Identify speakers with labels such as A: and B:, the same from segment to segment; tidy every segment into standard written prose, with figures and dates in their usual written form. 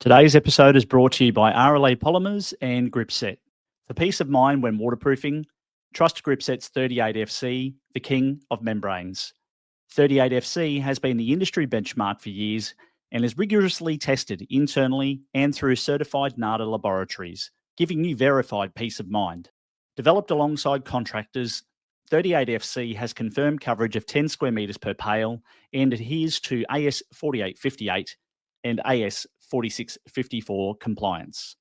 A: Today's episode is brought to you by RLA Polymers and Gripset. For peace of mind when waterproofing, trust Gripset's 38FC, the king of membranes. 38FC has been the industry benchmark for years and is rigorously tested internally and through certified NADA laboratories, giving you verified peace of mind. Developed alongside contractors, 38FC has confirmed coverage of 10 square metres per pale and adheres to AS 4858 and AS 4654 compliance.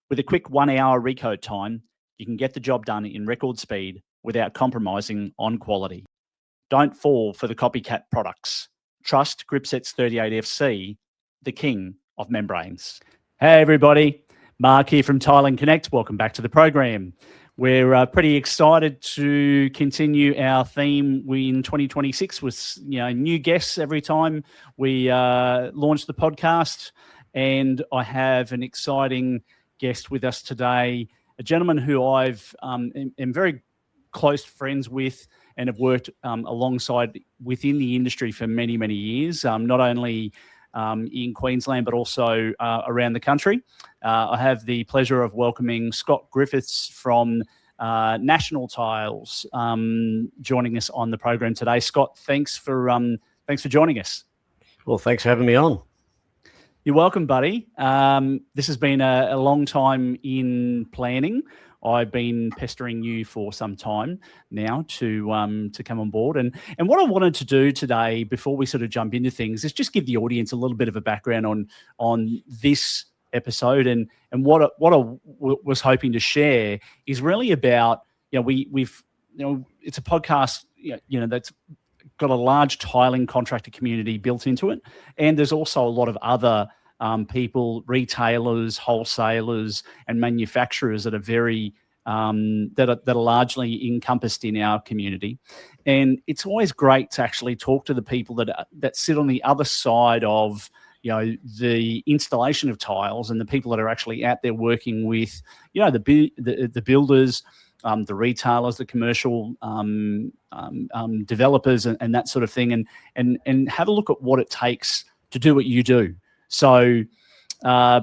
A: With a quick 1 hour recode time, you can get the job done in record speed without compromising on quality. Don't fall for the copycat products. Trust Gripset's 38FC, the king of membranes. Hey everybody, Mark here from Tiling Connect. Welcome back to the program. We're pretty excited to continue our theme in 2026 with new guests every time we launch the podcast. And I have an exciting guest with us today, a gentleman who I've am very close friends with and have worked alongside within the industry for many, many years, not only in Queensland, but also around the country. I have the pleasure of welcoming Scott Griffiths from National Tiles joining us on the program today. Scott, thanks for joining us.
B: Well, thanks for having me on.
A: You're welcome, buddy. This has been a long time in planning. I've been pestering you for some time now to come on board. And what I wanted to do today, before we sort of jump into things, is just give the audience a little bit of a background on this episode. And what I was hoping to share is really about, we've it's a podcast, that's got a large tiling contractor community built into it. And there's also a lot of other people, retailers, wholesalers, and manufacturers that are very that are largely encompassed in our community. And it's always great to actually talk to the people that sit on the other side of the installation of tiles, and the people that are actually out there working with the builders, the retailers, the commercial developers, and that sort of thing, and have a look at what it takes to do what you do. So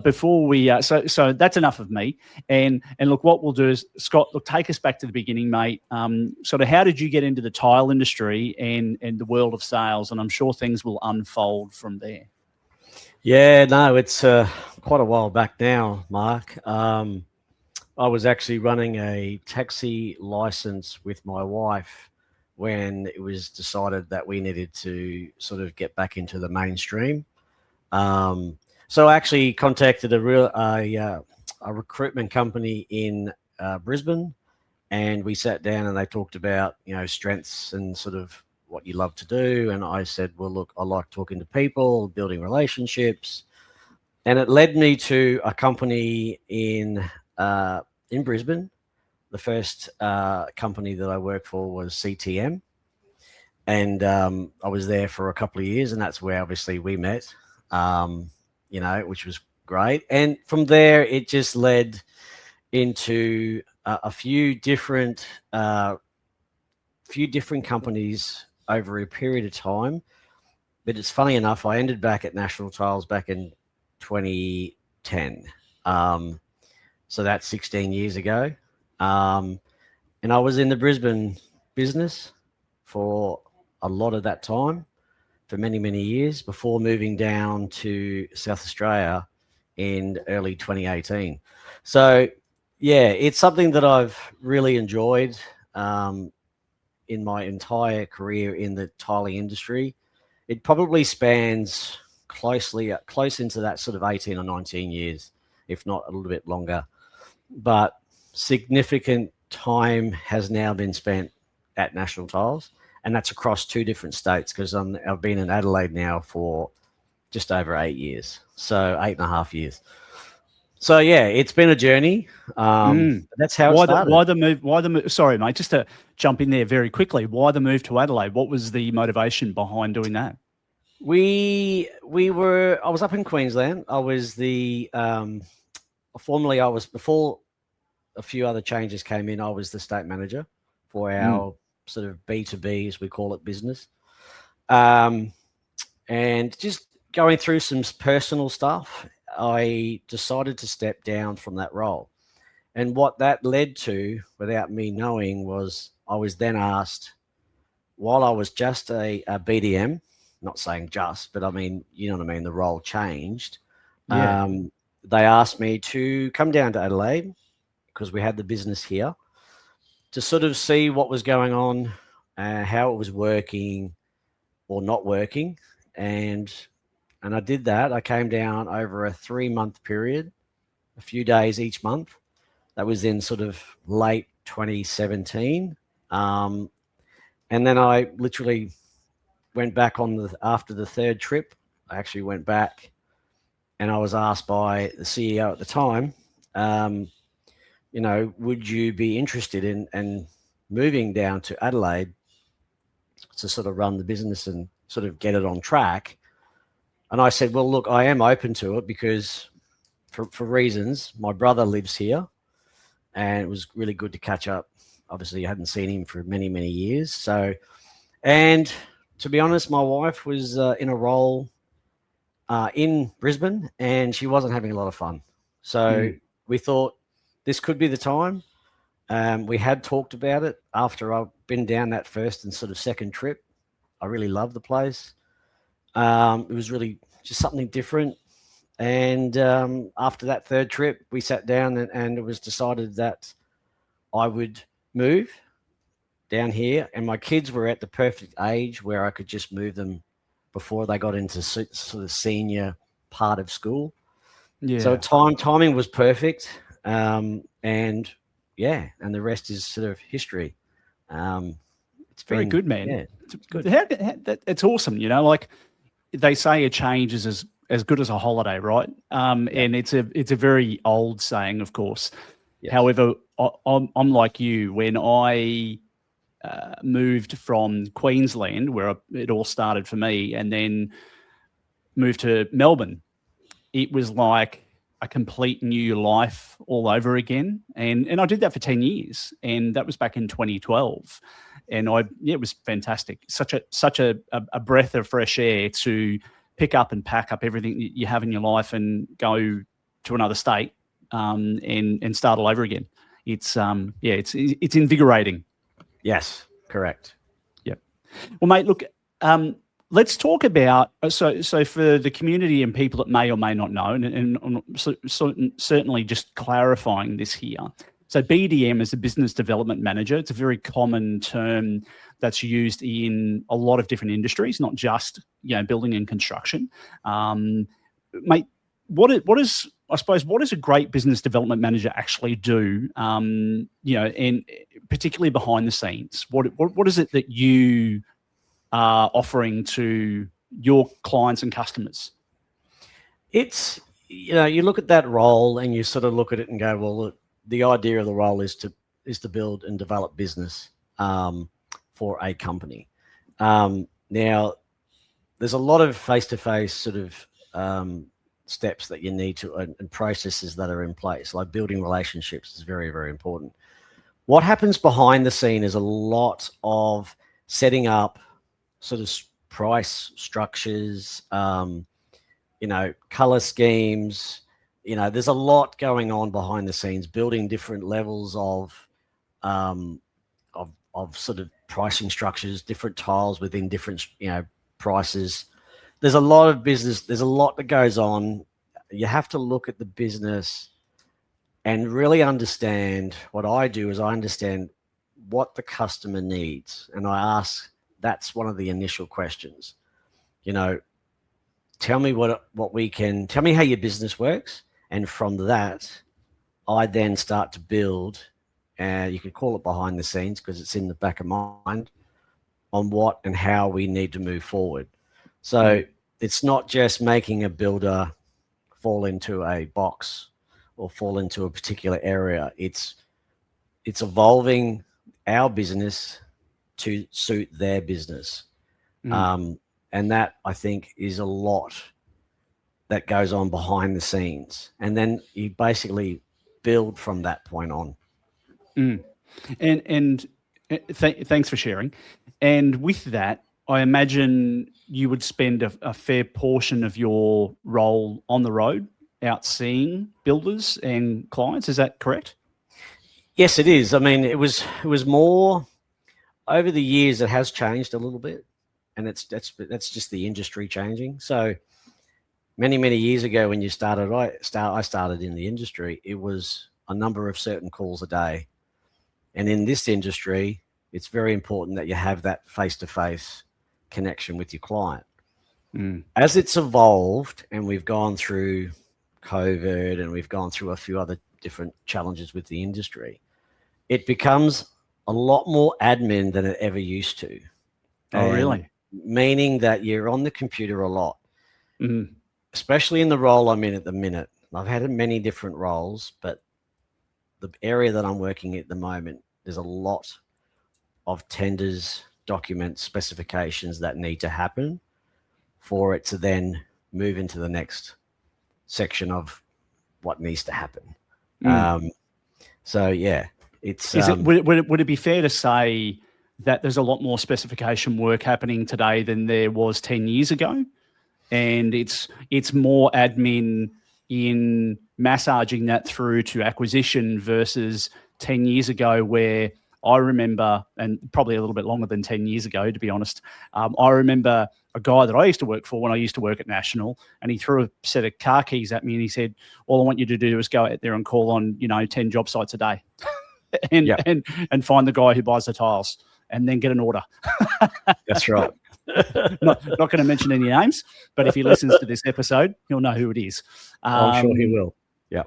A: before we, so that's enough of me. And look, what we'll do is, Scott, look, take us back to the beginning, mate. Sort of how did you get into the tile industry and the world of sales? And I'm sure things will unfold from there.
B: Yeah, no, it's quite a while back now, Mark. I was actually running a taxi license with my wife when it was decided that we needed to sort of get back into the mainstream. So I actually contacted a recruitment company in Brisbane, and we sat down and they talked about strengths and sort of what you love to do. And I said, well, look, I like talking to people, building relationships, and it led me to a company in Brisbane. The first company that I worked for was CTM, and I was there for a couple of years, and that's where obviously we met. Which was great. And from there, it just led into a few different companies over a period of time. But it's funny enough, I ended back at National Tiles back in 2010. So that's 16 years ago. And I was in the Brisbane business for a lot of that time, for many, many years, before moving down to South Australia in early 2018. So, yeah, it's something that I've really enjoyed in my entire career in the tiling industry. It probably spans close into that sort of 18 or 19 years, if not a little bit longer. But significant time has now been spent at National Tiles. And that's across 2 different states, because I've been in Adelaide now for just over 8 years. So 8.5 years. So, yeah, it's been a journey. That's how it started.
A: Why the move? Sorry, mate, just to jump in there very quickly. Why the move to Adelaide? What was the motivation behind doing that?
B: I was up in Queensland. I was before a few other changes came in, I was the state manager for our sort of B2B, as we call it, business. And just going through some personal stuff. I decided to step down from that role. And what that led to, without me knowing, was I was then asked, while I was just a BDM, not saying just, but I mean, you know what I mean, the role changed.
A: Yeah.
B: They asked me to come down to Adelaide because we had the business here to sort of see what was going on, how it was working or not working. And I did that. I came down over a 3-month period, a few days each month. That was in sort of late 2017. And then I literally went back after the third trip. I actually went back and I was asked by the CEO at the time, you know, would you be interested in moving down to Adelaide to sort of run the business and sort of get it on track? And I said, well, look, I am open to it because for reasons, my brother lives here and it was really good to catch up. Obviously, I hadn't seen him for many, many years. So, and to be honest, my wife was in a role in Brisbane and she wasn't having a lot of fun. So we thought this could be the time. We had talked about it after I've been down that first and sort of second trip. I really loved the place. It was really just something different. And after that third trip, we sat down and it was decided that I would move down here. And my kids were at the perfect age where I could just move them before they got into sort of senior part of school.
A: Yeah.
B: So timing was perfect. And yeah, and the rest is sort of history. It's
A: very good, man.
B: Yeah,
A: it's good. It's awesome. You know, like they say, a change is as good as a holiday, right? And it's a very old saying, of course. Yes. However, I'm like you. When I moved from Queensland, where it all started for me, and then moved to Melbourne, it was like a complete new life all over again. And I did that for 10 years, and that was back in 2012. And it was fantastic. Such a breath of fresh air to pick up and pack up everything that you have in your life and go to another state and start all over again. It's invigorating.
B: Yes, correct.
A: Yeah. Well, mate, look, let's talk about, so for the community and people that may or may not know, and certainly just clarifying this here. So BDM is a business development manager. It's a very common term that's used in a lot of different industries, not just, building and construction. Mate, what does a great business development manager actually do? And particularly behind the scenes, what is it that you are offering to your clients and customers?
B: It's, you look at that role and you sort of look at it and go, well, look, the idea of the role is to build and develop business for a company. Now, there's a lot of face-to-face sort of steps that you need to, and processes that are in place, like building relationships is very, very important. What happens behind the scene is a lot of setting up sort of price structures, color schemes. There's a lot going on behind the scenes, building different levels of sort of pricing structures, different tiles within different, prices. There's a lot of business. There's a lot that goes on. You have to look at the business and really understand. What I do is I understand what the customer needs. And I ask, that's one of the initial questions. Tell me tell me how your business works. And from that, I then start to build, you could call it behind the scenes because it's in the back of mind, on what and how we need to move forward. So it's not just making a builder fall into a box or fall into a particular area. It's evolving our business to suit their business. And that, I think, is a lot that goes on behind the scenes. And then you basically build from that point on.
A: And thanks for sharing. And with that, I imagine you would spend a fair portion of your role on the road outseeing builders and clients. Is that correct?
B: Yes, it is. I mean, it was more over the years. It has changed a little bit, and that's just the industry changing. So many years ago, when you started, I started in the industry. It was a number of certain calls a day, and in this industry, it's very important that you have that face-to-face connection with your client. As it's evolved, and we've gone through COVID, and we've gone through a few other different challenges with the industry, it becomes a lot more admin than it ever used to.
A: Oh, really?
B: Meaning that you're on the computer a lot, especially in the role I'm in at the minute. I've had many different roles, but the area that I'm working at the moment, there's a lot of tenders, documents, specifications that need to happen for it to then move into the next section of what needs to happen. So yeah, it's
A: would it be fair to say that there's a lot more specification work happening today than there was 10 years ago, and it's more admin in massaging that through to acquisition versus 10 years ago, where I remember, and probably a little bit longer than 10 years ago, to be honest, I remember a guy that I used to work for when I used to work at National, and he threw a set of car keys at me and he said, all I want you to do is go out there and call on, 10 job sites a day and find the guy who buys the tiles and then get an order.
B: That's right.
A: Not going to mention any names, but if he listens to this episode, he'll know who it is.
B: I'm sure he will. Yeah.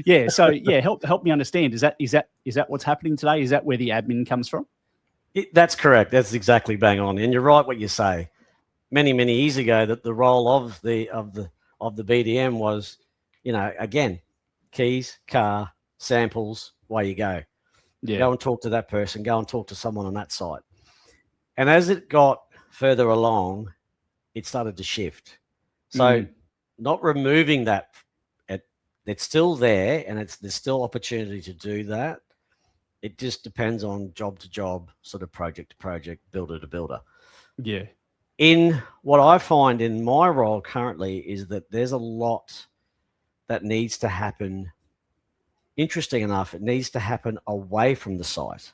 A: Yeah. So yeah, help me understand. Is that what's happening today? Is that where the admin comes from?
B: That's correct. That's exactly bang on. And you're right what you say. Many years ago, that the role of the BDM was, again, keys, car, samples, away you go.
A: Yeah.
B: Go and talk to that person. Go and talk to someone on that site. And as it got further along, it started to shift. So not removing that, it's still there, and there's still opportunity to do that. It just depends on job to job, sort of project to project, builder to builder.
A: Yeah.
B: In what I find in my role currently is that there's a lot that needs to happen. Interesting enough, it needs to happen away from the site.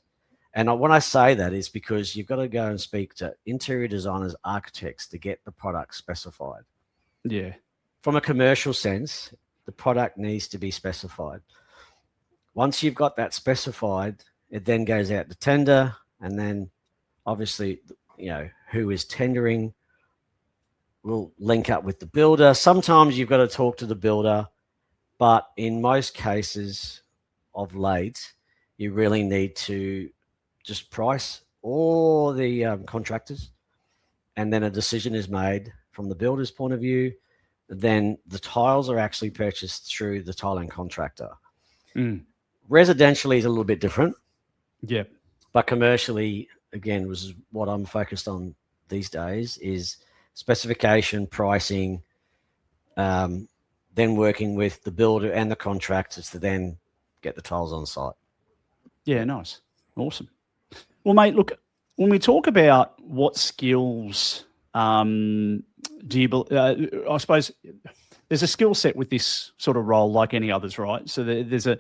B: And when I say that, is because you've got to go and speak to interior designers, architects to get the product specified.
A: Yeah.
B: From a commercial sense, the product needs to be specified. Once you've got that specified, it then goes out to tender, and then obviously, who is tendering will link up with the builder. Sometimes you've got to talk to the builder, but in most cases of late, you really need to just price all the contractors, and then a decision is made from the builder's point of view. Then the tiles are actually purchased through the tiling contractor. Residentially is a little bit different.
A: Yeah.
B: But commercially, again, was what I'm focused on these days, is specification, pricing, then working with the builder and the contractors to then get the tiles on site. Yeah,
A: nice. Awesome. Well, mate, look, when we talk about what skills do you, I suppose there's a skill set with this sort of role like any others, right? So there's a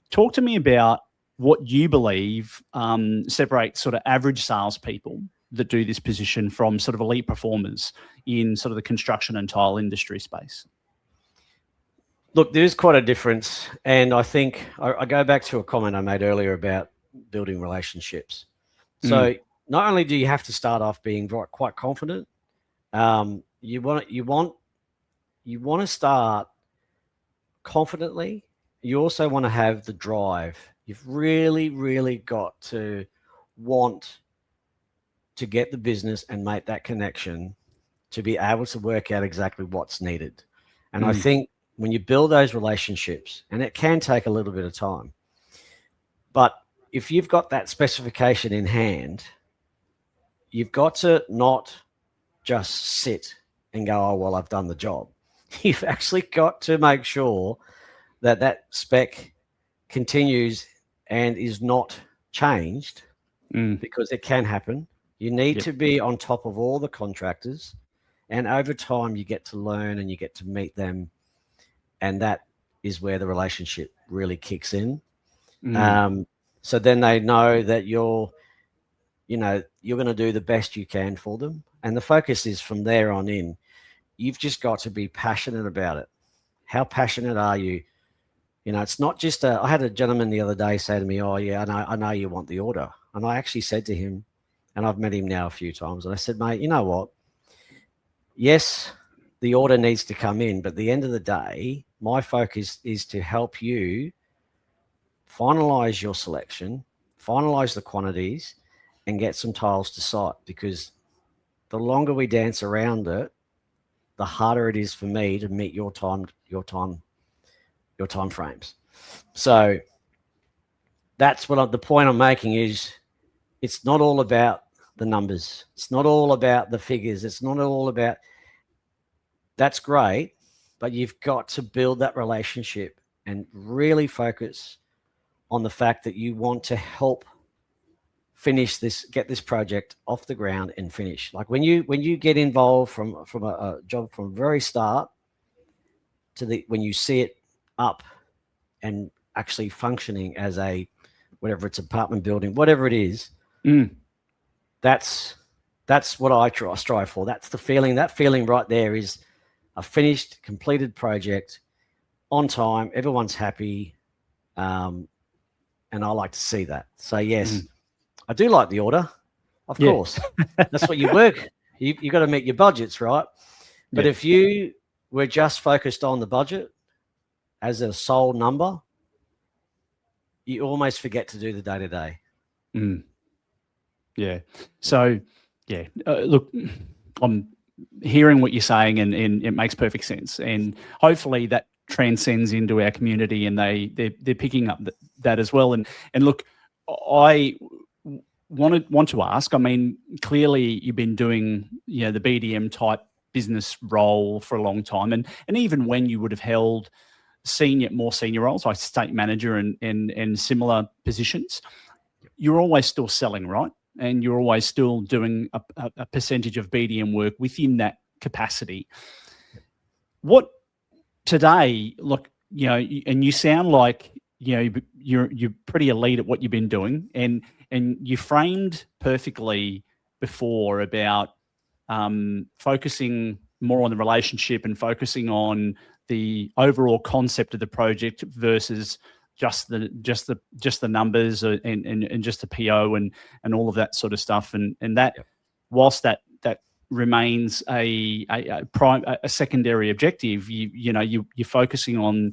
A: talk to me about what you believe separates sort of average salespeople that do this position from sort of elite performers in sort of the construction and tile industry space.
B: Look, there is quite a difference. And I think I go back to a comment I made earlier about building relationships. So not only do you have to start off being quite confident, you want to start confidently. You also want to have the drive. You've really got to want to get the business and make that connection to be able to work out exactly what's needed. And I think when you build those relationships, and it can take a little bit of time, but if you've got that specification in hand, you've got to not just sit and go, oh, well, I've done the job. You've actually got to make sure that that spec continues and is not changed, because it can happen. You need to be on top of all the contractors And over time, you get to learn and you get to meet them. And that is where the relationship really kicks in. So then they know that you're going to do the best you can for them. And the focus is from there on in. You've just got to be passionate about it. How passionate are you? It's not just I had a gentleman the other day say to me, "Oh yeah, I know you want the order." And I actually said to him, and I've met him now a few times, and I said, "Mate, you know what? Yes, the order needs to come in, but at the end of the day, my focus is to help you finalize your selection, finalize the quantities, and get some tiles to site, because the longer we dance around it, the harder it is for me to meet your time frames." So that's what the point I'm making is, it's not all about the numbers. It's not all about the figures. It's not all about, that's great, but you've got to build that relationship and really focus on the fact that you want to help finish this, get this project off the ground and finish. Like when you get involved from a job from very start to when you see it up and actually functioning as a, whatever it's, apartment building, whatever it is, that's what I strive for. That's the feeling. That feeling right there is a finished, completed project on time. Everyone's happy. And I like to see that. So yes, I do like the order, of course. That's what you work. You got to meet your budgets, right? But if you were just focused on the budget as a sole number, you almost forget to do the day-to-day.
A: Yeah. So, look, I'm hearing what you're saying, and it makes perfect sense. And hopefully that transcends into our community, and they're picking up that as well. And look, I want to ask, I mean, clearly you've been doing, the BDM type business role for a long time. And even when you would have held more senior roles, like state manager and similar positions, you're always still selling, right? And you're always still doing a percentage of BDM work within that capacity. What today, look, and you sound like, you're pretty elite at what you've been doing, and you framed perfectly before about focusing more on the relationship and focusing on the overall concept of the project versus just the numbers and just the PO and all of that sort of stuff, and that whilst that remains a secondary objective, you're focusing on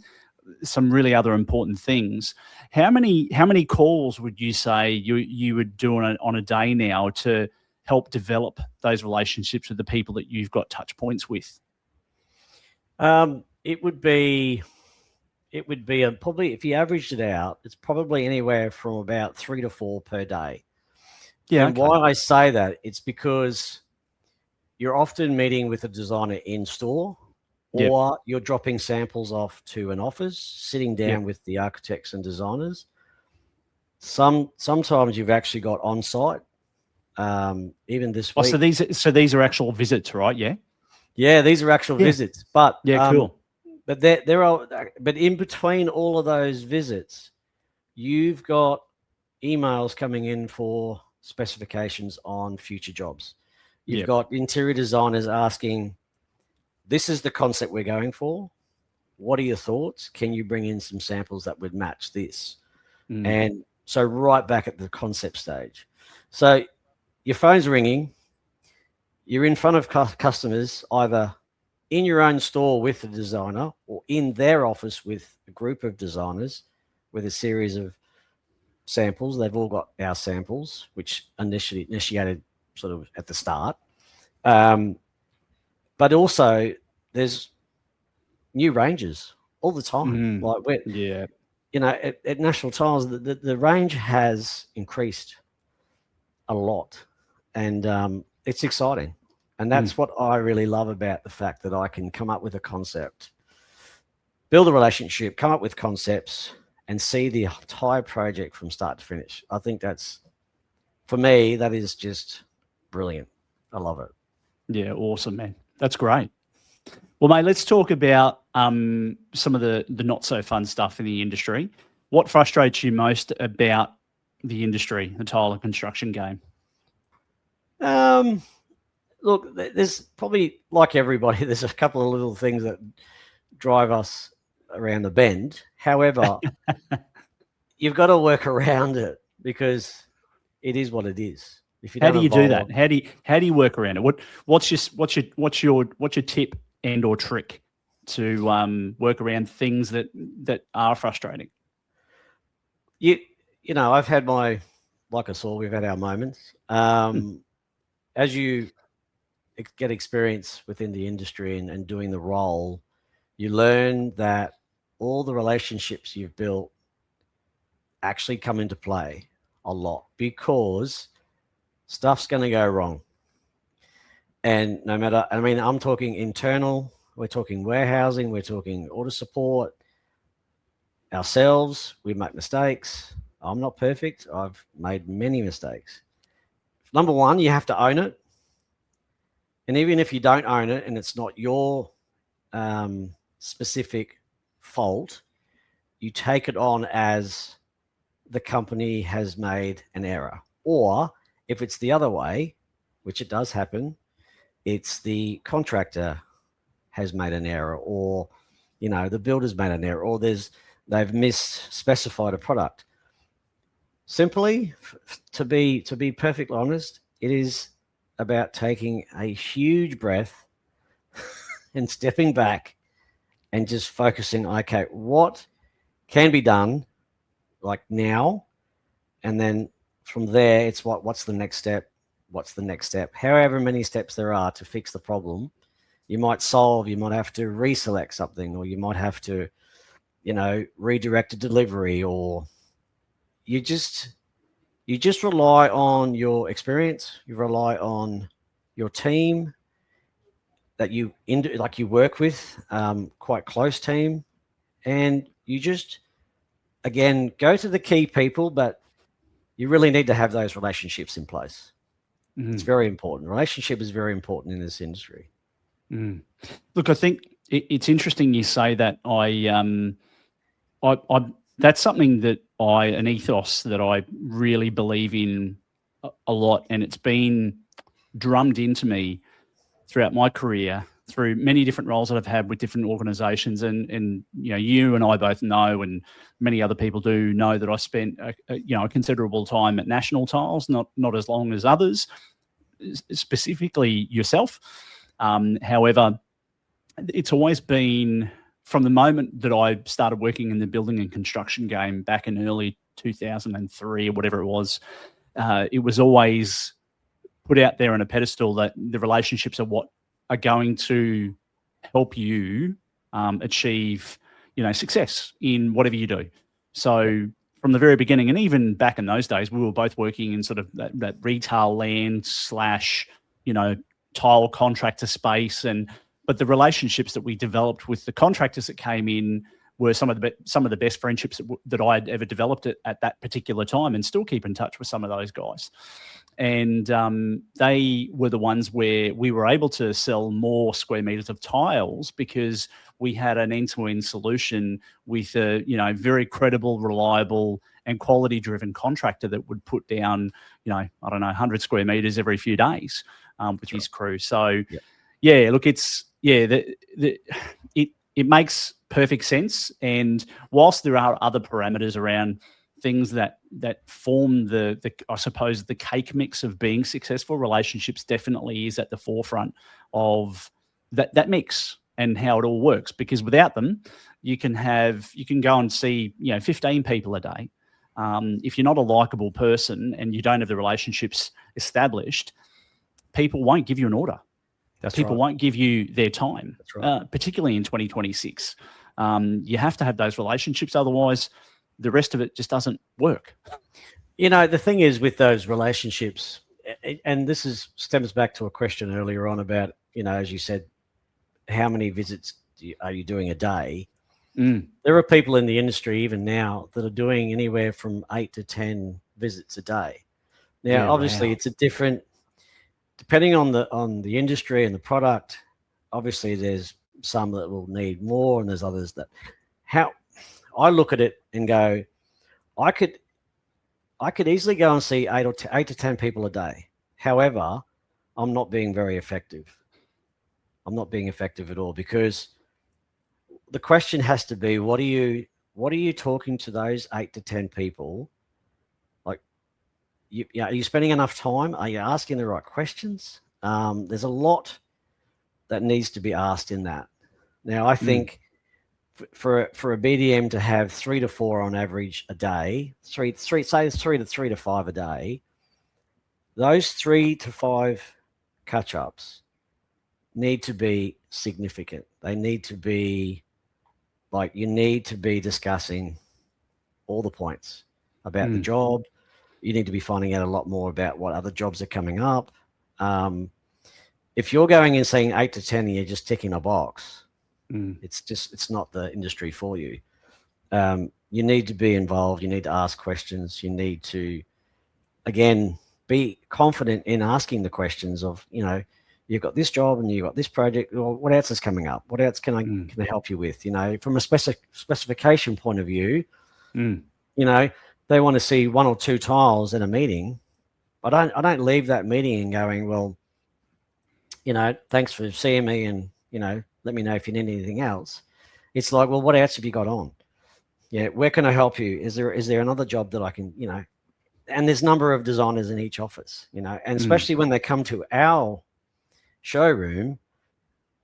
A: some really other important things. How many calls would you say you would do on a day now to help develop those relationships with the people that you've got touch points with?
B: It would be probably, if you averaged it out, it's probably anywhere from about 3 to 4 per day. Yeah. And why I say that, it's because you're often meeting with a designer in store, or you're dropping samples off to an office, sitting down with the architects and designers. Sometimes you've actually got on site. Even this week.
A: So these are actual visits, right? Yeah.
B: Yeah, these are actual visits. But
A: cool.
B: But but in between all of those visits, you've got emails coming in for specifications on future jobs. You've got interior designers asking, "This is the concept we're going for. What are your thoughts? Can you bring in some samples that would match this?" And so right back at the concept stage. So your phone's ringing. You're in front of customers, either in your own store with the designer or in their office with a group of designers with a series of samples. They've all got our samples, which initiated sort of at the start. But also there's new ranges all the time. Like at National Tiles, the range has increased a lot, and it's exciting. And that's what I really love about the fact that I can come up with a concept, build a relationship, come up with concepts, and see the entire project from start to finish. I think that's, for me, that is just brilliant. I love it.
A: Yeah, awesome, man. That's great. Well, mate, let's talk about some of the not so fun stuff in the industry. What frustrates you most about the industry, the tile and construction game?
B: Look, there's probably, like everybody, there's a couple of little things that drive us around the bend. However, you've got to work around it because it is what it is. If you
A: How
B: don't
A: do you do
B: evolve-
A: that? How do you work around it? What's your tip and or trick to work around things that are frustrating?
B: You know, I've had like us all, we've had our moments. As you get experience within the industry and doing the role, you learn that all the relationships you've built actually come into play a lot because stuff's going to go wrong. And no matter, I mean, I'm talking internal, we're talking warehousing, we're talking order support, ourselves, we make mistakes. I'm not perfect. I've made many mistakes. Number one, you have to own it. And even if you don't own it and it's not your specific fault, you take it on as the company has made an error. Or if it's the other way, which it does happen, it's the contractor has made an error, or, you know, the builder's made an error, or they've misspecified a product. Simply, to be perfectly honest, it is about taking a huge breath and stepping back and just focusing, okay, what can be done like now? And then from there, it's what's the next step? What's the next step? However many steps there are to fix the problem, you might have to reselect something, or you might have to, you know, redirect a delivery, or you just rely on your experience. You rely on your team that you work with, quite close team, and you just, again, go to the key people, but you really need to have those relationships in place. Mm-hmm. It's very important. Relationship is very important in this industry.
A: Mm. Look, I think it's interesting you say that. I that's something that an ethos that I really believe in a lot, and it's been drummed into me throughout my career through many different roles that I've had with different organizations. And you know, you and I both know, and many other people do know, that I spent a considerable time at National Tiles, not as long as others, specifically yourself. However, it's always been, from the moment that I started working in the building and construction game back in early 2003 or whatever it was always put out there on a pedestal that the relationships are what are going to help you achieve, you know, success in whatever you do. So from the very beginning, and even back in those days, we were both working in sort of that retail land / you know, tile contractor space, but the relationships that we developed with the contractors that came in were some of the best friendships that I had ever developed at that particular time, and still keep in touch with some of those guys. And they were the ones where we were able to sell more square meters of tiles because we had an end-to-end solution with a, you know, very credible, reliable, and quality-driven contractor that would put down, you know, I don't know, 100 square meters every few days with his crew. So, yeah, look, it makes perfect sense. And whilst there are other parameters around things that form the I suppose the cake mix of being successful, relationships definitely is at the forefront of that mix and how it all works. Because without them, you can go and see, you know, 15 people a day. If you're not a likable person and you don't have the relationships established, people won't give you an order. People won't give you their time. That's right. Particularly in 2026. You have to have those relationships, otherwise the rest of it just doesn't work.
B: You know, the thing is with those relationships, and this stems back to a question earlier on about, you know, as you said, how many visits are you doing a day? There are people in the industry even now that are doing anywhere from 8 to 10 visits a day. Now, obviously, it's a different, depending on the industry and the product, obviously there's some that will need more, and there's others that. How I look at it and go, I could easily go and see 8 to 10 people a day. However, I'm not being very effective. I'm not being effective at all, because the question has to be, what are you talking to those 8 to 10 people? Like, are you spending enough time? Are you asking the right questions? There's a lot that needs to be asked in that. Now, I think for a BDM to have 3 to 4 on average a day, say it's 3 to 5 a day, those 3 to 5 catch-ups need to be significant. They need to be like, you need to be discussing all the points about the job. You need to be finding out a lot more about what other jobs are coming up. If you're going and saying 8 to 10 and you're just ticking a box, it's not the industry for you. You need to be involved. You need to ask questions. You need to, again, be confident in asking the questions of, you've got this job and you've got this project. Well, what else is coming up? What else can I help you with? From a specification point of view, they want to see 1 or 2 tiles in a meeting. I don't leave that meeting and going, well, thanks for seeing me, and let me know if you need anything else. It's like, well, what else have you got on? Yeah, where can I help you? Is there another job that I can, and there's a number of designers in each office, and especially when they come to our showroom,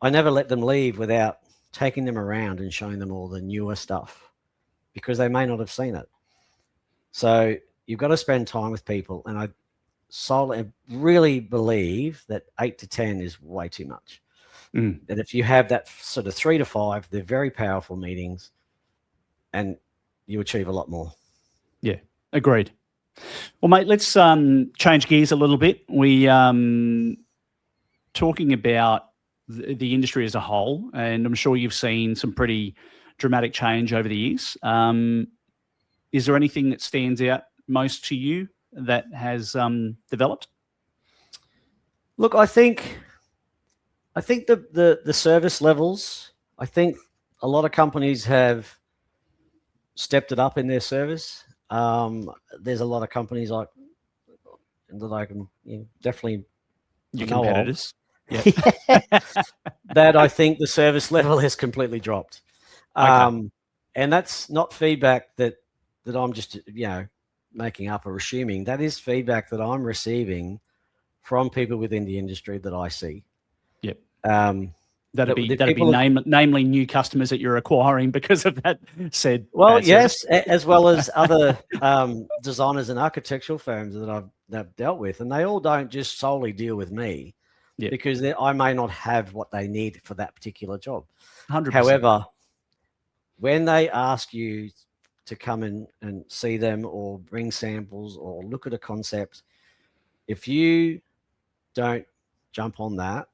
B: I never let them leave without taking them around and showing them all the newer stuff, because they may not have seen it. So you've got to spend time with people, and I really believe that 8 to 10 is way too much. That if you have that sort of 3 to 5, they're very powerful meetings, and you achieve a lot more.
A: Yeah, agreed. Well, mate, let's change gears a little bit. We talking about the industry as a whole, and I'm sure you've seen some pretty dramatic change over the years. Is there anything that stands out most to you that has developed?
B: Look, I think the service levels, I think a lot of companies have stepped it up in their service. There's a lot of companies that I can definitely
A: your competitors.
B: Yeah. That I think the service level has completely dropped. Okay. And that's not feedback that I'm just making up or assuming. That is feedback that I'm receiving from people within the industry that I see.
A: Yep. That'd be namely new customers that you're acquiring because of that said.
B: Well, yes, as well as other designers and architectural firms that I've dealt with, and they all don't just solely deal with me, because I may not have what they need for that particular job.
A: 100%.
B: However, when they ask you to come in and see them or bring samples or look at a concept, if you don't jump on that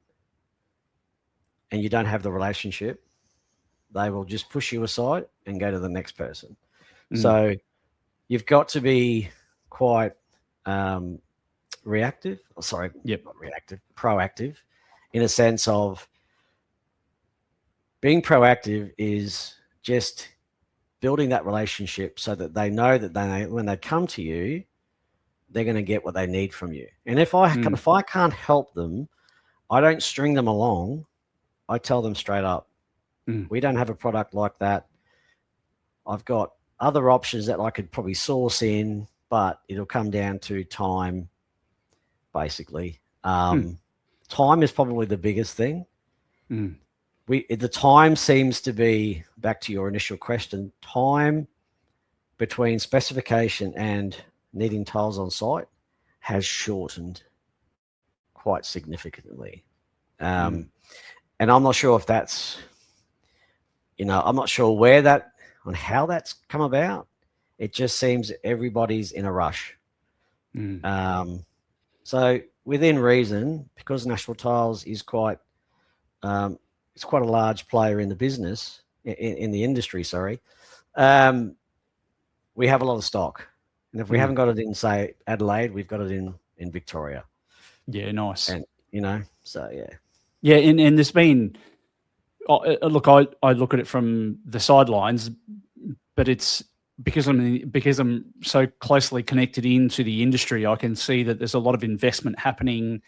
B: and you don't have the relationship, they will just push you aside and go to the next person. So you've got to be quite proactive in a sense of being proactive is just building that relationship so that they know that when they come to you, they're going to get what they need from you. And if I can't help them, I don't string them along. I tell them straight up, we don't have a product like that. I've got other options that I could probably source in, but it'll come down to time, basically. Time is probably the biggest thing. The time seems to be, back to your initial question, time between specification and needing tiles on site has shortened quite significantly. And I'm not sure if that's, I'm not sure on how that's come about. It just seems everybody's in a rush. So within reason, because National Tiles is quite, it's quite a large player in the business, in the industry, sorry. We have a lot of stock. And if we haven't got it in, say, Adelaide, we've got it in Victoria.
A: Yeah, nice.
B: And, so yeah.
A: Yeah, and there's been, look, I look at it from the sidelines, but it's because I'm so closely connected into the industry. I can see that there's a lot of investment happening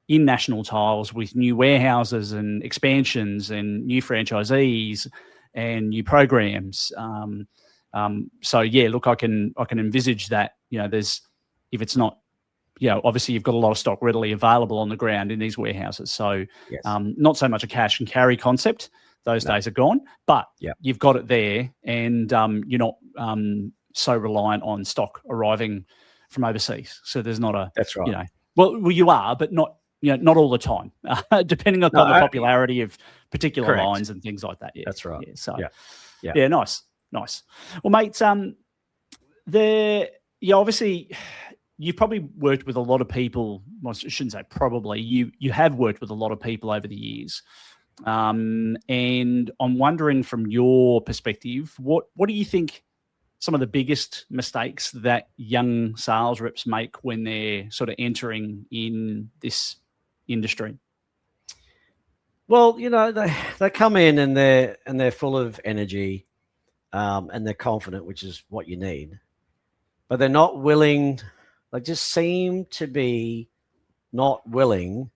A: in National Tiles with new warehouses and expansions and new franchisees and new programs. So yeah, look, I can envisage that. There's, if it's not, obviously you've got a lot of stock readily available on the ground in these warehouses. So
B: Yes.
A: not so much a cash and carry concept. Those days are gone, but you've got it there, and you're not so reliant on stock arriving from overseas. So there's not a,
B: That's right.
A: Well, you are, but not, not all the time, depending upon the popularity of particular lines and things like that. Yeah,
B: that's right.
A: Yeah, so
B: yeah,
A: nice. Well, mates, obviously you've probably worked with a lot of people. Well, I shouldn't say probably. You have worked with a lot of people over the years. And I'm wondering, from your perspective, what do you think some of the biggest mistakes that young sales reps make when they're sort of entering in this industry?
B: Well, they come in and they're full of energy, and they're confident, which is what you need, but they're not willing. They just seem to be not willing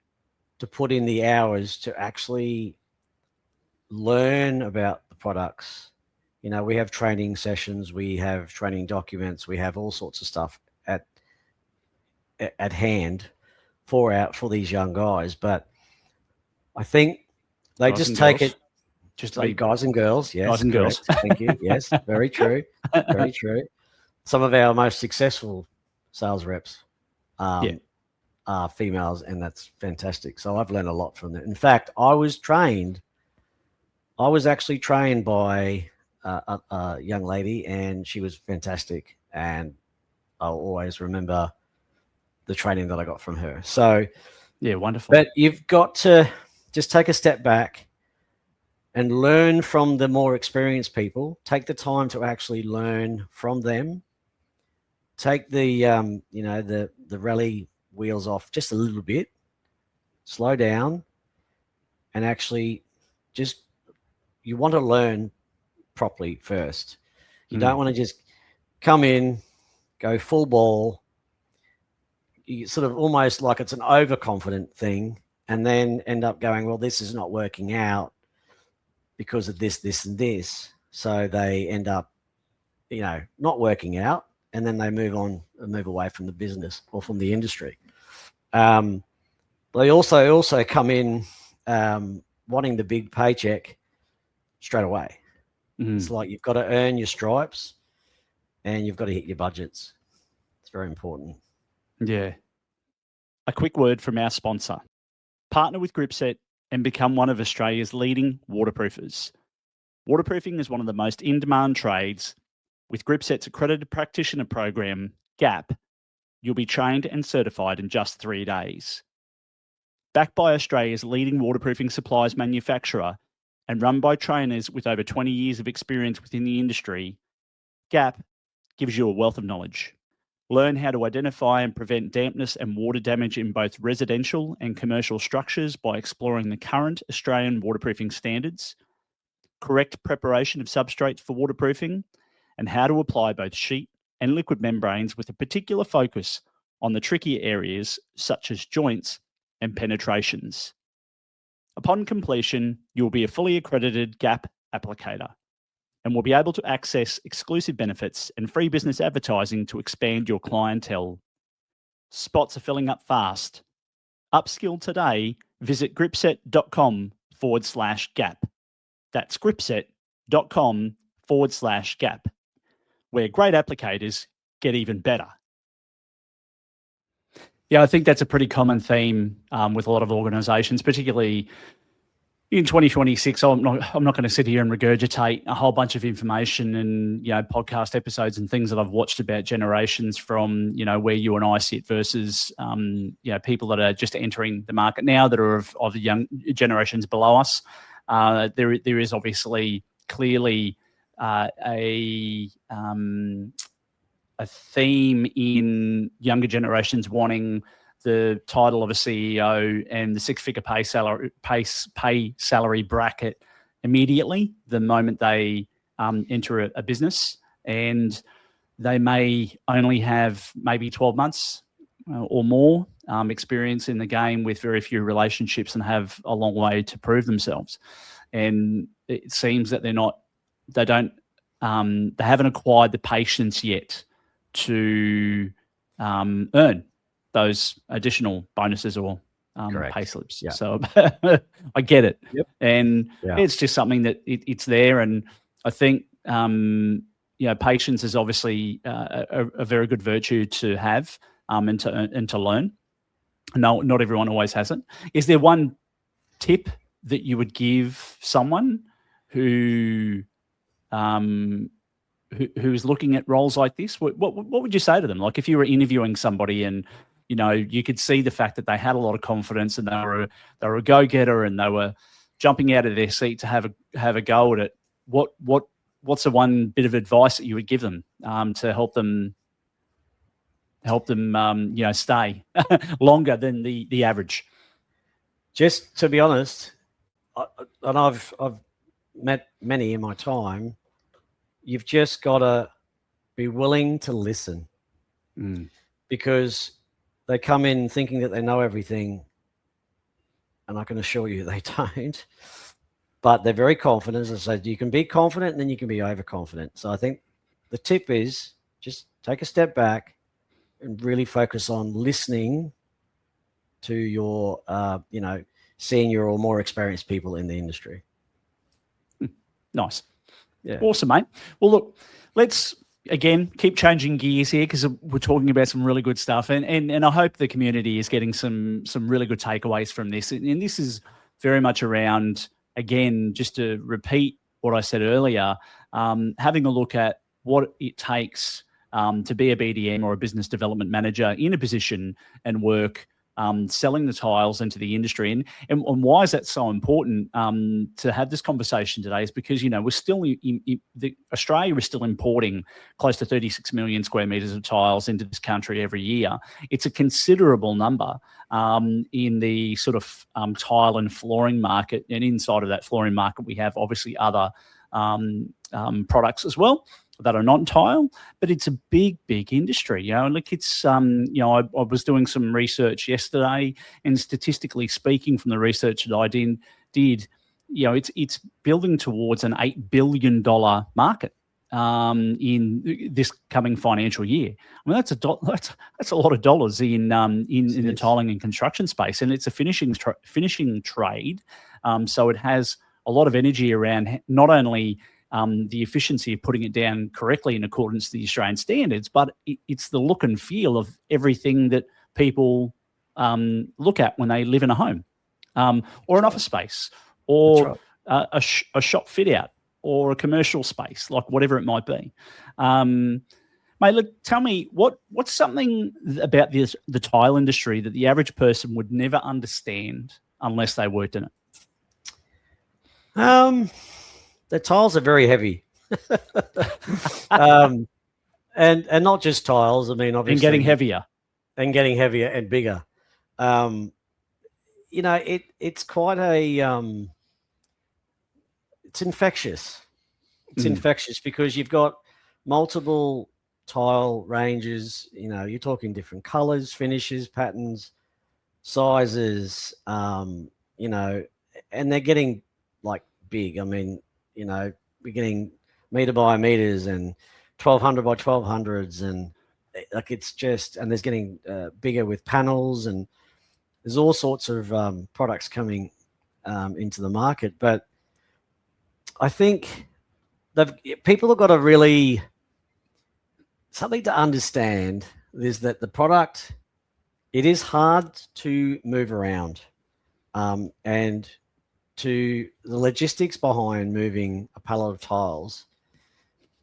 B: to put in the hours to actually learn about the products. We have training sessions, we have training documents, we have all sorts of stuff at hand for these young guys. But I think they
A: Guys
B: just take
A: girls.
B: it. Just like guys and girls. Yes,
A: guys and
B: correct.
A: girls.
B: Thank you. Yes, very true. Very true. Some of our most successful sales reps are females, and that's fantastic. So I've learned a lot from that. In fact, I was actually trained by a young lady, and she was fantastic. And I'll always remember the training that I got from her. So
A: yeah, wonderful.
B: But you've got to just take a step back and learn from the more experienced people. Take the time to actually learn from them. Take the the rally wheels off just a little bit. Slow down, and actually you want to learn properly first. You don't want to just come in, go full ball. You sort of almost like it's an overconfident thing, and then end up going, well, this is not working out because of this, this, and this. So they end up, not working out, and then they move away from the business or from the industry. They also come in wanting the big paycheck straight away. It's like you've got to earn your stripes, and you've got to hit your budgets. It's very important.
A: Yeah. A quick word from our sponsor. Partner with Gripset and become one of Australia's leading waterproofers. Waterproofing is one of the most in-demand trades. With Gripset's accredited practitioner program, GAP, you'll be trained and certified in just 3 days. Backed by Australia's leading waterproofing supplies manufacturer and run by trainers with over 20 years of experience within the industry, GAP gives you a wealth of knowledge. Learn how to identify and prevent dampness and water damage in both residential and commercial structures by exploring the current Australian waterproofing standards, correct preparation of substrates for waterproofing, and how to apply both sheet and liquid membranes with a particular focus on the trickier areas such as joints and penetrations. Upon completion, you will be a fully accredited GAP applicator and will be able to access exclusive benefits and free business advertising to expand your clientele. Spots are filling up fast. Upskill today, visit gripset.com/gap. That's gripset.com/gap, where great applicators get even better. Yeah, I think that's a pretty common theme with a lot of organisations, particularly in 2026. I'm not going to sit here and regurgitate a whole bunch of information and podcast episodes and things that I've watched about generations from where you and I sit versus people that are just entering the market now that are of the young generations below us. There is obviously clearly a theme in younger generations wanting the title of a CEO and the six-figure pay salary bracket immediately the moment they enter a business, and they may only have maybe 12 months or more experience in the game with very few relationships and have a long way to prove themselves. And it seems that they haven't acquired the patience yet to earn those additional bonuses or pay slips.
B: Yeah.
A: So I get it.
B: Yep.
A: And it's just something that it's there. And I think, patience is obviously a very good virtue to have and to learn. No, not everyone always has it. Is there one tip that you would give someone who is looking at roles like this? What would you say to them? Like if you were interviewing somebody and you could see the fact that they had a lot of confidence and they were a go-getter and they were jumping out of their seat to have a go at it. What's the one bit of advice that you would give them to help them stay longer than the average?
B: Just to be honest, and I've met many in my time, you've just got to be willing to listen, because they come in thinking that they know everything, and I can assure you they don't. But they're very confident. As I said, you can be confident and then you can be overconfident. So I think the tip is just take a step back and really focus on listening to your, senior or more experienced people in the industry.
A: Nice. Yeah. Awesome, mate. Well, look, let's, again, keep changing gears here because we're talking about some really good stuff. And I hope the community is getting some really good takeaways from this. And this is very much around, again, just to repeat what I said earlier, having a look at what it takes to be a BDM or a business development manager in a position and work selling the tiles into the industry. And why is that so important to have this conversation today is because, we're still, Australia is still importing close to 36 million square meters of tiles into this country every year. It's a considerable number in the sort of tile and flooring market. And inside of that flooring market, we have obviously other products as well that are not tile, but it's a big industry. Like it's, I was doing some research yesterday, and statistically speaking, from the research that I did, it's building towards an $8 billion market in this coming financial year. I mean, that's a lot of dollars in the tiling and construction space, and it's a finishing trade. So it has a lot of energy around not only the efficiency of putting it down correctly in accordance to the Australian standards, but it's the look and feel of everything that people look at when they live in a home or an office space or a shop fit out or a commercial space, like whatever it might be. Mate, look, tell me, what's something about the tile industry that the average person would never understand unless they worked in it?
B: The tiles are very heavy, and not just tiles. I mean, obviously, and getting heavier and bigger. It's quite a it's infectious. It's infectious because you've got multiple tile ranges. You're talking different colors, finishes, patterns, sizes. And they're getting like big. I mean, we're getting meter by meters and 1200 by 1200s, and like it's just, and there's getting bigger with panels, and there's all sorts of products coming into the market. But I think people have got to really, something to understand is that the product, it is hard to move around, and to the logistics behind moving a pallet of tiles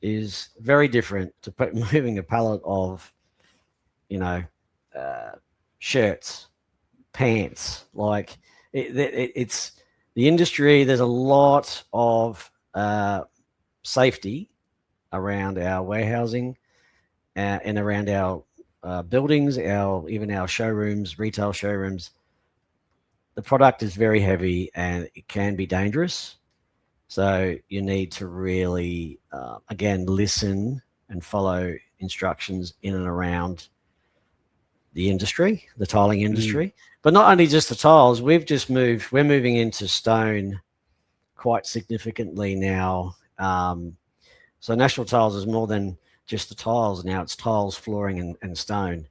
B: is very different to moving a pallet of, shirts, pants. Like it's the industry. There's a lot of safety around our warehousing and around our buildings, even our showrooms, retail showrooms, the product is very heavy and it can be dangerous. So you need to really, again, listen and follow instructions in and around the industry, the tiling industry. But not only just the tiles, we're moving into stone quite significantly now. So National Tiles is more than just the tiles now. It's tiles, flooring, and stone.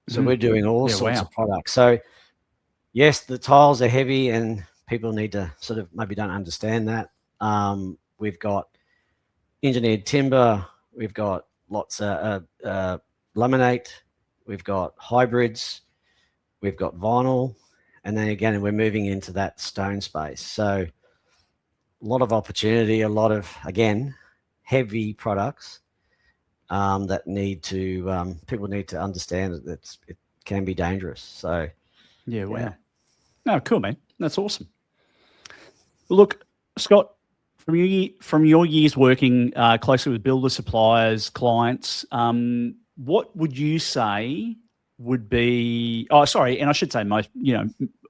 B: So we're doing all sorts of products. So yes, the tiles are heavy and people need to sort of maybe don't understand that. We've got engineered timber. We've got lots of laminate. We've got hybrids. We've got vinyl. And then again, we're moving into that stone space. So a lot of opportunity, a lot of, again, heavy products that need to, people need to understand that it can be dangerous. So,
A: yeah, wow. Yeah. No, cool, man. That's awesome. Look, Scott, from your years working closely with builder suppliers, clients, what would you say would be? Oh, sorry, and I should say most.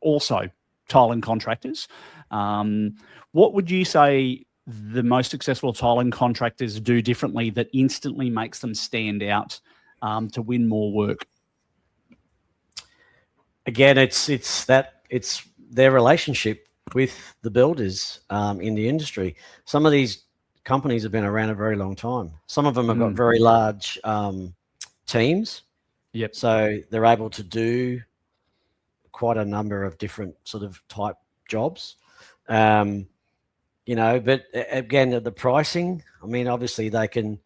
A: Also tiling contractors. What would you say the most successful tiling contractors do differently that instantly makes them stand out to win more work?
B: Again, it's their relationship with the builders in the industry. Some of these companies have been around a very long time. Some of them have got very large teams.
A: Yep.
B: So they're able to do quite a number of different sort of type jobs. But again, the pricing, I mean, obviously they can,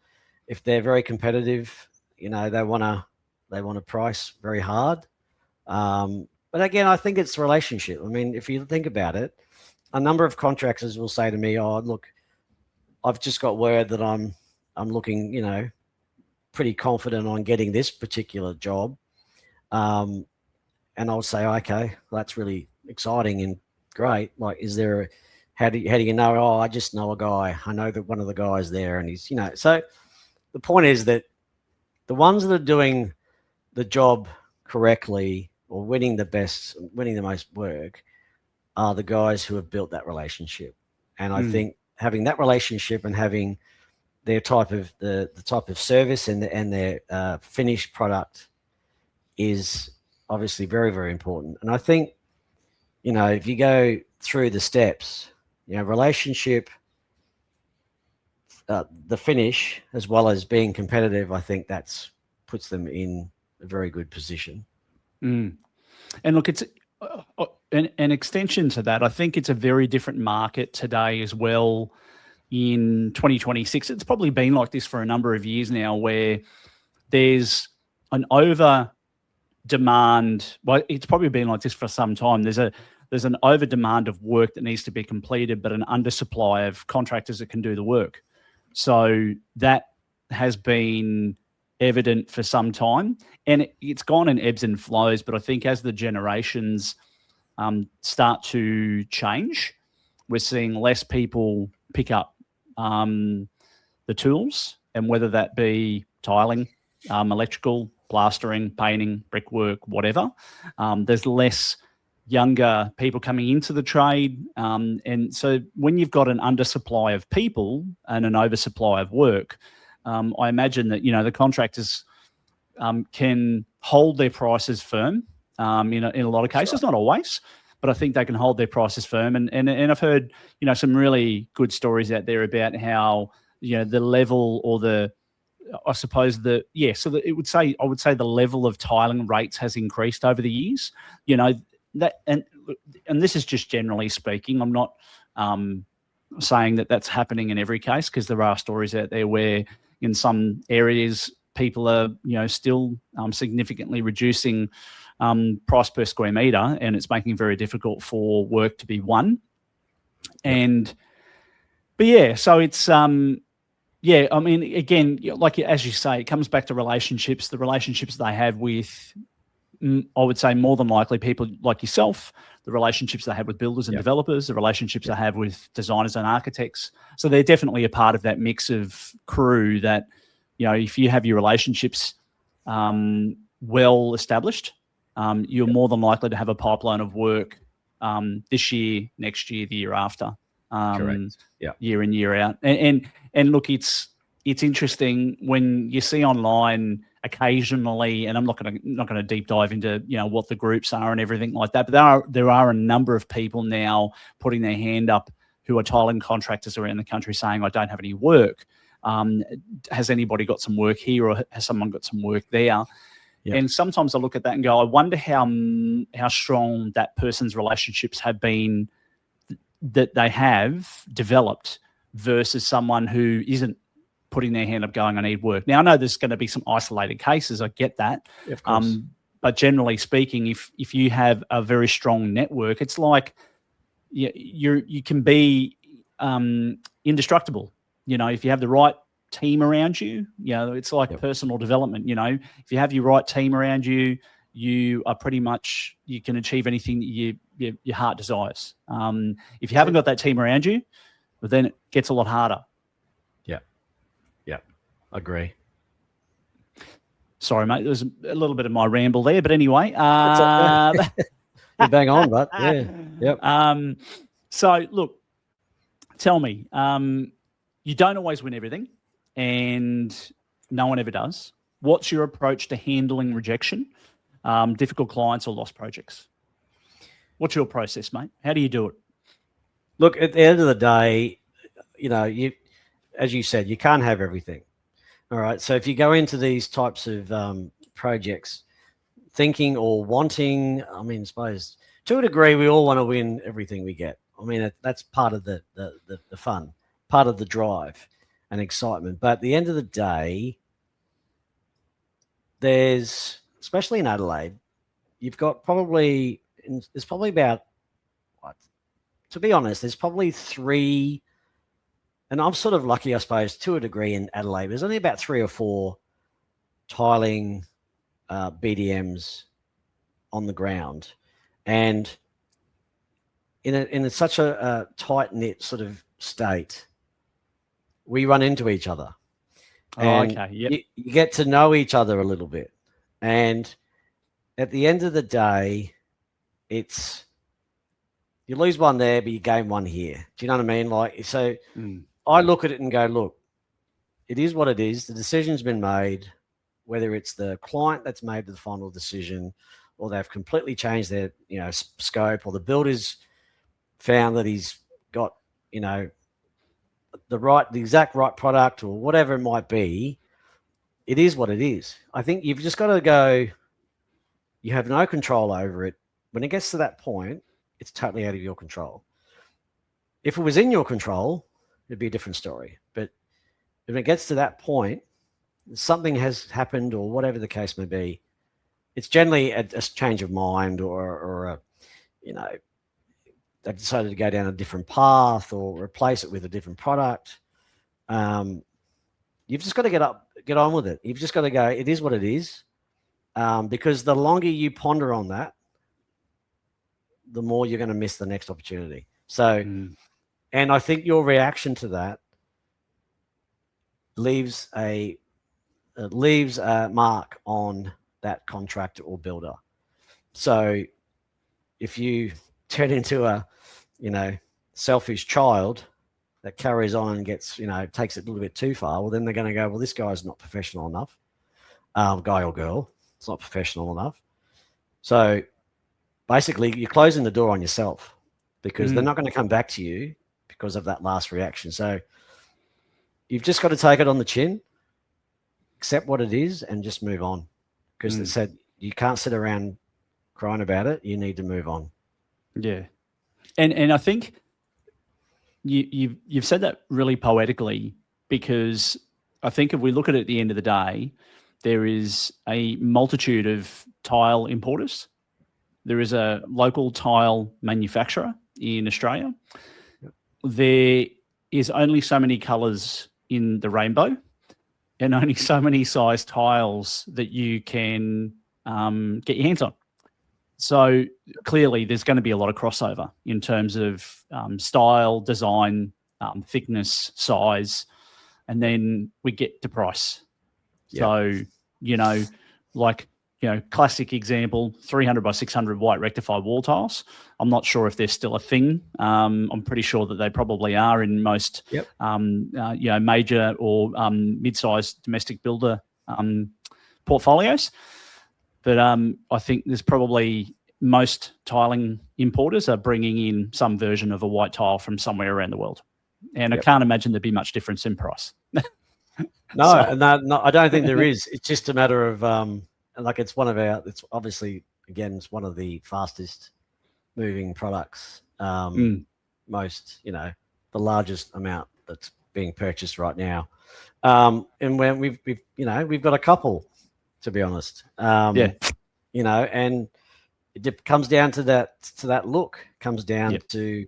B: if they're very competitive, they want to price very hard. But again, I think it's relationship. I mean, if you think about it, a number of contractors will say to me, "Oh, look, I've just got word that I'm looking, pretty confident on getting this particular job." And I'll say, "Okay, well, that's really exciting and great. Like, how do you know? Oh, I just know a guy. I know that one of the guys there, and he's, So the point is that the ones that are doing the job correctly or winning the most work are the guys who have built that relationship. And I think having that relationship and having their type of the type of service and their finished product is obviously very, very important. And I think, if you go through the steps, relationship, the finish, as well as being competitive, I think puts them in a very good position.
A: And look, it's an extension to that. I think it's a very different market today as well in 2026. It's probably been like this for a number of years now, where there's an over demand. Well, it's probably been like this for some time. There's an over demand of work that needs to be completed, but an undersupply of contractors that can do the work. So that has been evident for some time, and it's gone in ebbs and flows. But I think as the generations start to change, we're seeing less people pick up the tools, and whether that be tiling, electrical, plastering, painting, brickwork, whatever. There's less younger people coming into the trade. And so when you've got an undersupply of people and an oversupply of work, I imagine that, the contractors can hold their prices firm in a lot of cases, not always, but I think they can hold their prices firm. And I've heard, some really good stories out there about how, the level or I would say the level of tiling rates has increased over the years, that, and this is just generally speaking. I'm not saying that that's happening in every case, because there are stories out there where in some areas people are, still significantly reducing price per square meter, and it's making it very difficult for work to be won. But yeah, so it's yeah, I mean, again, like as you say, it comes back to relationships. The relationships they have with, I would say, more than likely people like yourself, the relationships they have with builders and developers, the relationships they have with designers and architects. So they're definitely a part of that mix of crew that, if you have your relationships well established, you're more than likely to have a pipeline of work this year, next year, the year after,
B: Correct. Yeah.
A: year in, year out. And look, it's interesting when you see online occasionally, and I'm not going to deep dive into what the groups are and everything like that, but there are a number of people now putting their hand up who are tiling contractors around the country saying, I don't have any work. Has anybody got some work here, or has someone got some work there? Yep. And sometimes I look at that and go, I wonder how strong that person's relationships have been that they have developed versus someone who isn't putting their hand up going, I need work. Now, I know there's going to be some isolated cases. I get that.
B: Of course.
A: But generally speaking, if you have a very strong network, it's like you can be indestructible. If you have the right team around you, it's like personal development. If you have your right team around you, you are pretty much, you can achieve anything that your heart desires. If you haven't got that team around you, well, then it gets a lot harder.
B: Agree.
A: Sorry, mate. There was a little bit of my ramble there, but anyway.
B: You're bang on, but yeah. Yep.
A: So, look, tell me, you don't always win everything, and no one ever does. What's your approach to handling rejection, difficult clients, or lost projects? What's your process, mate? How do you do it?
B: Look, at the end of the day, as you said, you can't have everything. All right. So if you go into these types of projects thinking or wanting, I suppose to a degree, we all want to win everything we get. That's part of the fun, part of the drive and excitement. But at the end of the day, there's, especially in Adelaide, you've got there's probably about, to be honest, there's probably three. And I'm sort of lucky, I suppose, to a degree in Adelaide. There's only about 3 or 4 tiling BDMs on the ground. And in such a tight-knit sort of state, we run into each other. And
A: okay. Yep.
B: You get to know each other a little bit. And at the end of the day, it's you lose one there, but you gain one here. Do you know what I mean? Like, so I look at it and go, look, it is what it is. The decision's been made, whether it's the client that's made the final decision, or they've completely changed their, scope, or the builder's found that he's got, the exact right product, or whatever it might be. It is what it is. I think you've just got to go, you have no control over it. When it gets to that point, it's totally out of your control. If it was in your control, it'd be a different story. But if it gets to that point, something has happened, or whatever the case may be, it's generally a change of mind, or they've decided to go down a different path or replace it with a different product. You've just got to get on with it. You've just got to go, it is what it is. Because the longer you ponder on that, the more you're going to miss the next opportunity. So, and I think your reaction to that leaves a mark on that contractor or builder. So if you turn into a, selfish child that carries on and gets, takes it a little bit too far, well, then they're going to go, well, this guy's not professional enough. Guy or girl, it's not professional enough. So basically you're closing the door on yourself, because they're not going to come back to you because of that last reaction. So you've just got to take it on the chin, accept what it is, and just move on. Because they said you can't sit around crying about it. You need to move on.
A: Yeah. And I think you've said that really poetically, because I think if we look at it at the end of the day, there is a multitude of tile importers. There is a local tile manufacturer in Australia. There is only so many colours in the rainbow, and only so many size tiles that you can get your hands on. So clearly there's going to be a lot of crossover in terms of style, design, thickness, size, and then we get to price. Yep. So, classic example, 300 by 600 white rectified wall tiles. I'm not sure if they're still a thing. I'm pretty sure that they probably are in most, major or mid-sized domestic builder portfolios. But I think there's probably most tiling importers are bringing in some version of a white tile from somewhere around the world. And I can't imagine there'd be much difference in price.
B: No, I don't think there is. It's just a matter of, it's obviously, again, it's one of the fastest moving products. Most, the largest amount that's being purchased right now. And when we've got a couple, to be honest. And it comes down to that look, comes down to,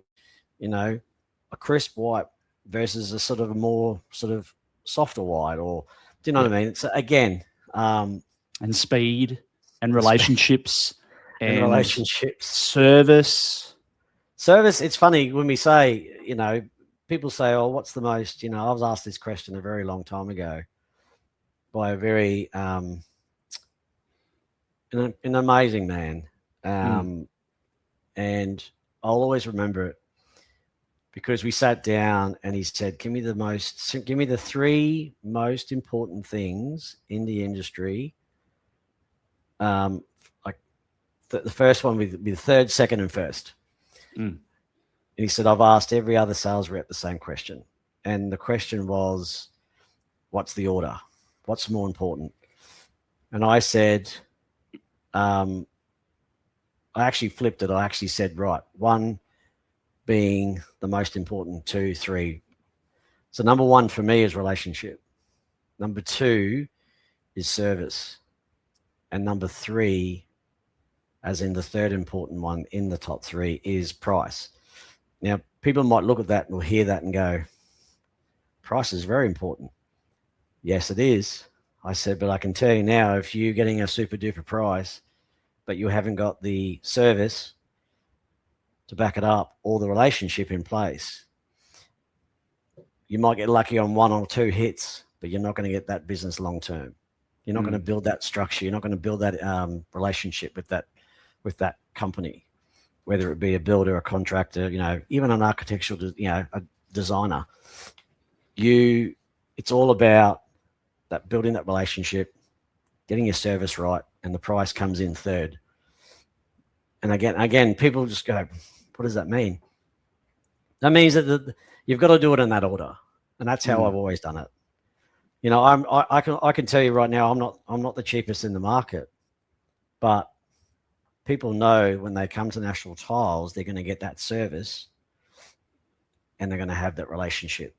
B: a crisp white versus a sort of a more sort of softer white, or do you know what I mean? It's again,
A: and speed and relationships
B: and relationships,
A: service.
B: It's funny when we say, people say, oh, what's the most, I was asked this question a very long time ago by a very, an amazing man. And I'll always remember it because we sat down and he said, give me the three most important things in the industry. The first one would be the third, second, and first. And he said, I've asked every other sales rep the same question. And the question was, what's the order? What's more important? And I said, I actually flipped it. I actually said, right, one being the most important, 2, 3. So number one for me is relationship. Number 2 is service. And number 3, as in the third important one in the top 3, is price. Now, people might look at that and will hear that and go, price is very important. Yes, it is. I said, but I can tell you now, if you're getting a super duper price, but you haven't got the service to back it up or the relationship in place, you might get lucky on 1 or 2 hits, but you're not going to get that business long term. You're not going to build that structure. You're not going to build that relationship with that company, whether it be a builder, a contractor, even an architectural, a designer. It's all about that building that relationship, getting your service right, and the price comes in third. And again, people just go, what does that mean? That means that you've got to do it in that order, and that's how I've always done it. I can tell you right now, I'm not the cheapest in the market, but people know when they come to National Tiles, they're going to get that service, and they're going to have that relationship.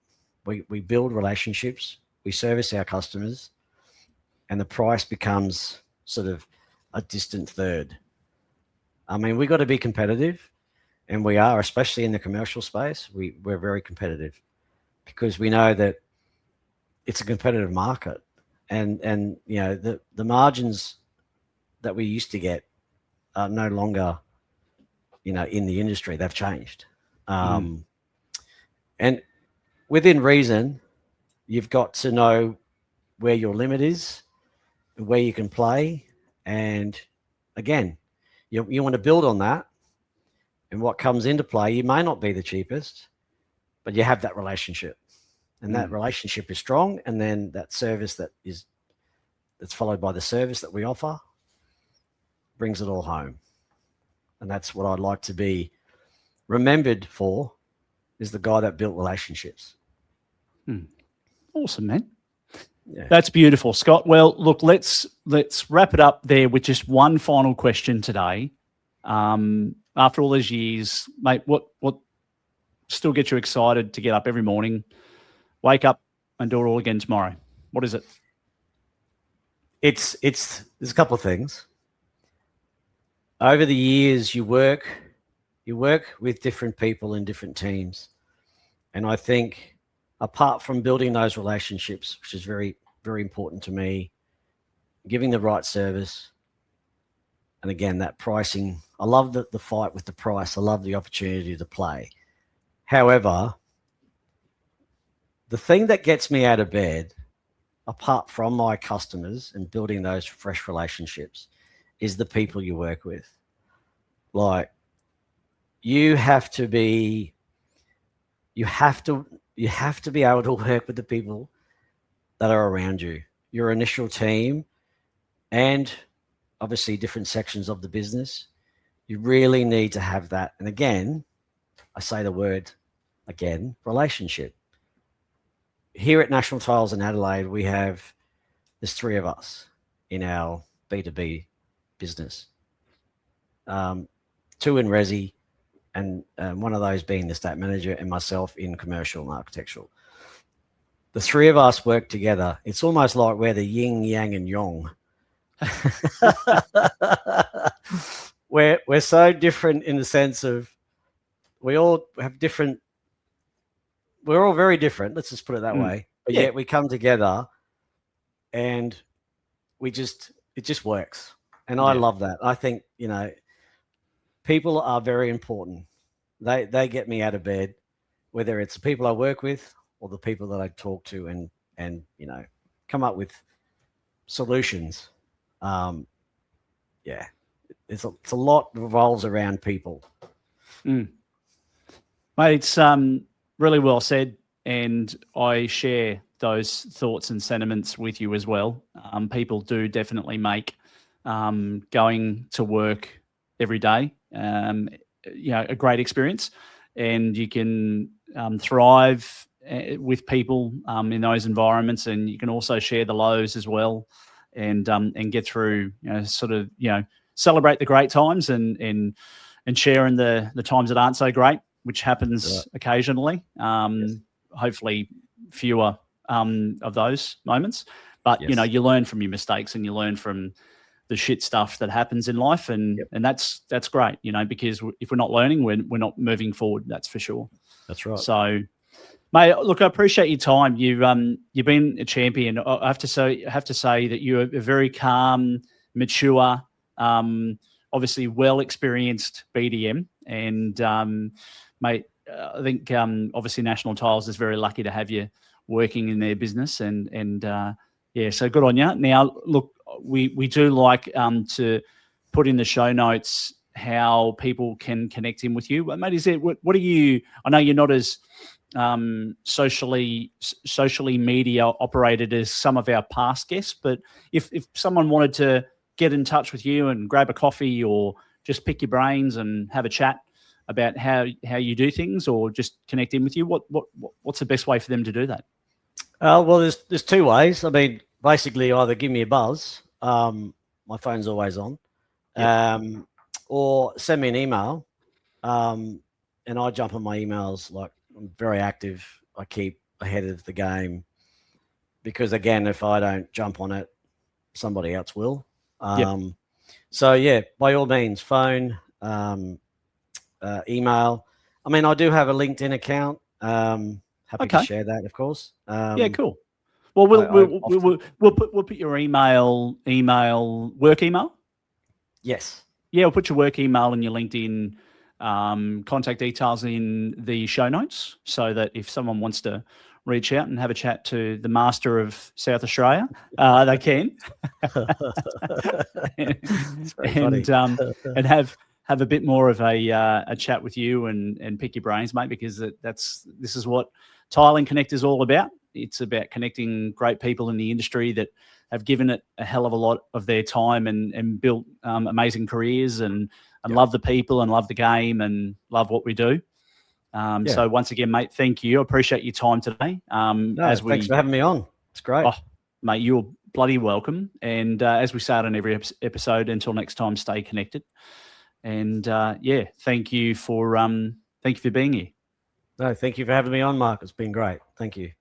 B: We build relationships, we service our customers, and the price becomes sort of a distant third. I mean, we've got to be competitive, and we are, especially in the commercial space. We're very competitive because we know that it's a competitive market, and the margins that we used to get are no longer, in the industry. They've changed, and within reason, you've got to know where your limit is, where you can play, and again, you want to build on that. And what comes into play, you may not be the cheapest, but you have that relationship, and that relationship is strong. And then that service that's followed by the service that we offer brings it all home. And that's what I'd like to be remembered for, is the guy that built relationships.
A: Awesome, man. Yeah. That's beautiful, Scott. Well, look, let's wrap it up there with just one final question today. After all these years, mate, what still gets you excited to get up every morning, wake up and do it all again tomorrow? What is it?
B: There's a couple of things. Over the years, you work with different people in different teams. And I think apart from building those relationships, which is very, very important to me, giving the right service, and again, that pricing, I love the fight with the price. I love the opportunity to play. However, the thing that gets me out of bed, apart from my customers and building those fresh relationships, is the people you work with. Like, you have to be able to work with the people that are around you, your initial team, and obviously different sections of the business. You really need to have that. And again, I say the word again, relationship. Here at National Tiles in Adelaide, there's 3 of us in our B2B business. 2 in resi, and one of those being the state manager, and myself in commercial and architectural. The 3 of us work together. It's almost like we're the yin, yang, and yang. We're so different in the sense of we're all very different. Let's just put it that way. But yet we come together, and it just works. And I love that. I think, people are very important. They get me out of bed, whether it's the people I work with or the people that I talk to, and come up with solutions. It's a lot revolves around people.
A: Mate, it's really well said, and I share those thoughts and sentiments with you as well. People do definitely make going to work every day a great experience, and you can thrive with people in those environments, and you can also share the lows as well, and get through, celebrate the great times and share in the times that aren't so great, which happens occasionally. Hopefully fewer of those moments, but you learn from your mistakes, and you learn from the shit stuff that happens in life, and that's great, because if we're not learning, we're not moving forward. That's for sure.
B: That's right.
A: So, mate, look, I appreciate your time. You've been a champion. I have to say that you're a very calm, mature, obviously well experienced BDM, and mate, I think obviously National Tiles is very lucky to have you working in their business, and so good on you. Now, look, we do like to put in the show notes how people can connect in with you. But mate, what are you? I know you're not as socially media operated as some of our past guests, but if someone wanted to get in touch with you and grab a coffee, or just pick your brains and have a chat about how you do things, or just connect in with you, what's the best way for them to do that?
B: Well, there's 2 ways. I mean, basically, either give me a buzz. My phone's always on. Or send me an email. And I jump on my emails. Like, I'm very active. I keep ahead of the game, because again, if I don't jump on it, somebody else will. So yeah, by all means, phone, email. I mean, I do have a LinkedIn account. Happy to share that, of course.
A: Cool. Well, we'll put your work email.
B: Yes.
A: Yeah, we'll put your work email and your LinkedIn contact details in the show notes, so that if someone wants to reach out and have a chat to the master of South Australia, they can. and have a bit more of a chat with you and pick your brains, mate, because this is what Tiling Connect is all about. It's about connecting great people in the industry that have given it a hell of a lot of their time and built amazing careers and love the people and love the game and love what we do. So once again, mate, thank you. I appreciate your time today.
B: Thanks for having me on. It's great.
A: Oh, mate, you're bloody welcome. And as we say on every episode, until next time, stay connected. And thank you for being here.
B: No, thank you for having me on, Mark. It's been great. Thank you.